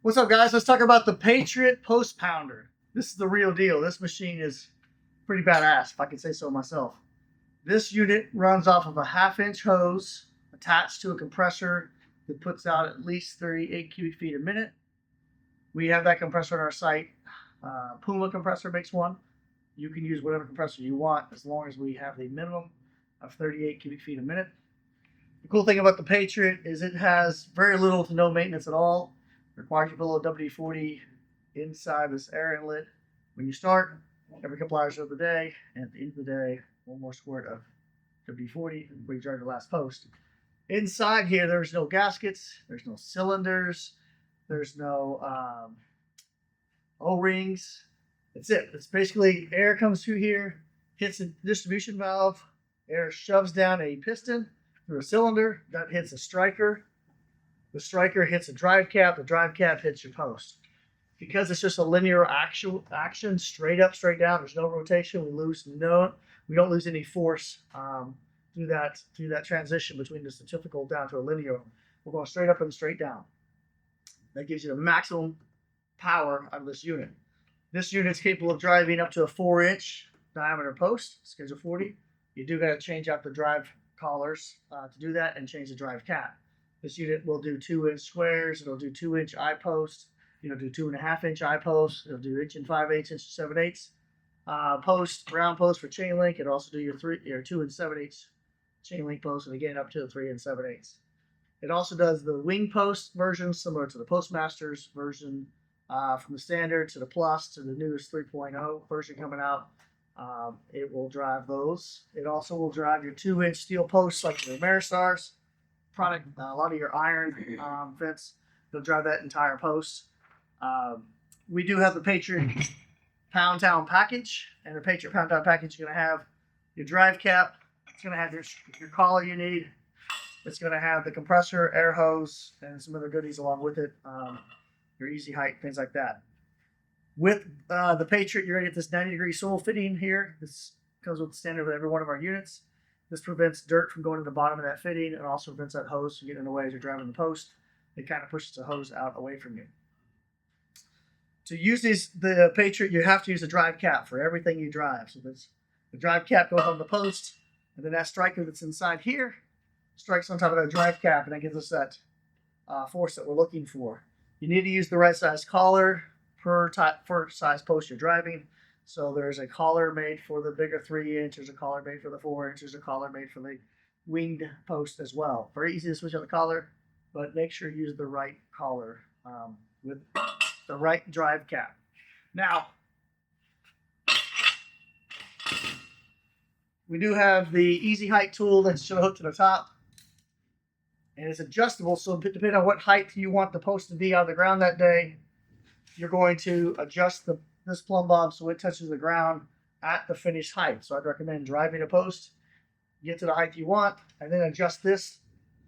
What's up, guys? Let's talk about the Patriot Post Pounder. This is the real deal. This machine is pretty badass, if I can say so myself. This unit runs off of a 1/2-inch hose attached to a compressor that puts out at least 38 cubic feet a minute. We have that compressor on our site. Puma compressor makes one. You can use whatever compressor you want as long as we have the minimum of 38 cubic feet a minute. The cool thing about the Patriot is it has very little to no maintenance at all. It requires you to put a little WD-40 inside this air inlet when you start, every couple hours of the day, and at the end of the day, one more squirt of WD-40 when you drive your last post. Inside here, there's no gaskets, there's no cylinders, there's no O-rings. That's it. It's basically air comes through here, hits a distribution valve, air shoves down a piston through a cylinder, that hits a striker. The striker hits a drive cap, the drive cap hits your post. Because it's just a linear action, straight up, straight down, there's no rotation, we don't lose any force through that transition between the centrifugal down to a linear. We're going straight up and straight down. That gives you the maximum power out of this unit. This unit's capable of driving up to a 4-inch diameter post, schedule 40. You do got to change out the drive collars to do that and change the drive cap. This unit will do 2-inch squares, it'll do 2-inch eye posts, it'll do 2.5-inch eye posts, it'll do 1 5/8, 7/8 post, round post for chain link. It'll also do your 2 7/8 chain link post, and again up to the 3 7/8. It also does the wing post version, similar to the Postmaster's version, from the standard to the plus to the newest 3.0 version coming out. It will drive those. It also will drive your 2-inch steel posts like your Ameristars product, a lot of your iron fence. It'll drive that entire post. We do have the Patriot Pound Town package, and the Patriot Pound Town package is going to have your drive cap. It's going to have your collar you need. It's going to have the compressor, air hose, and some other goodies along with it. Your easy height, things like that. With the Patriot, you're going to get this 90-degree sole fitting here. This comes with the standard with every one of our units. This prevents dirt from going to the bottom of that fitting, and also prevents that hose from getting in the way as you're driving the post. It kind of pushes the hose out away from you. To use the Patriot, you have to use a drive cap for everything you drive. So the drive cap goes on the post, and then that striker that's inside here strikes on top of that drive cap, and that gives us that force that we're looking for. You need to use the right size collar per size post you're driving. So there's a collar made for the bigger 3-inch, there's a collar made for the 4-inch, there's a collar made for the winged post as well. Very easy to switch out the collar, but make sure you use the right collar with the right drive cap. Now, we do have the easy height tool that's hooked to the top, and it's adjustable. So depending on what height you want the post to be out of the ground that day, you're going to adjust this plumb bob so it touches the ground at the finished height. So I'd recommend driving a post, get to the height you want, and then adjust this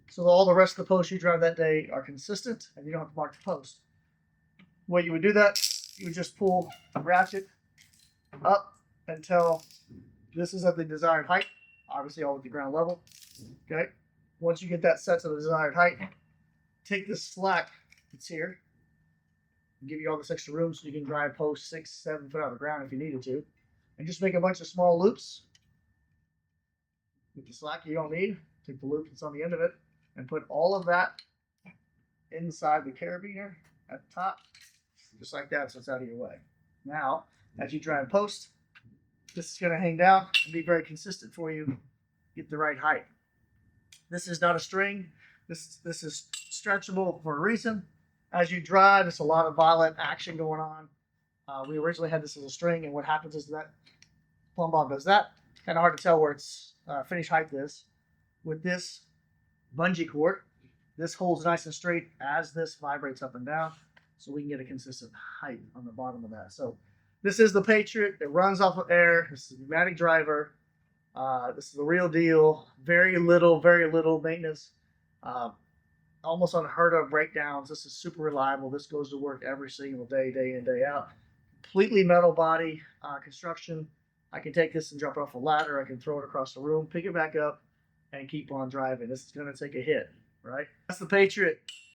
so that all the rest of the posts you drive that day are consistent and you don't have to mark the post. The way you would do that, you would just pull the ratchet up until this is at the desired height, obviously all at the ground level. Okay. Once you get that set to the desired height, take this slack that's here, and give you all this extra room so you can drive posts 6, 7 foot out of the ground if you needed to, and just make a bunch of small loops with the slack you don't need. Take the loop that's on the end of it and put all of that inside the carabiner at the top, just like that, so it's out of your way. Now, as you drive post, this is going to hang down and be very consistent for you. Get the right height. This is not a string. This is stretchable for a reason. As you drive, there's a lot of violent action going on. We originally had this as a string, and what happens is that plumb bob does that. Kind of hard to tell where its finished height is. With this bungee cord, this holds nice and straight as this vibrates up and down, so we can get a consistent height on the bottom of that. So this is the Patriot. It runs off of air. This is a pneumatic driver. This is the real deal. Very little maintenance. Almost unheard of breakdowns. This is super reliable. This goes to work every single day, day in, day out. Completely metal body construction. I can take this and drop it off a ladder. I can throw it across the room, pick it back up, and keep on driving. This is going to take a hit, right? That's the Patriot.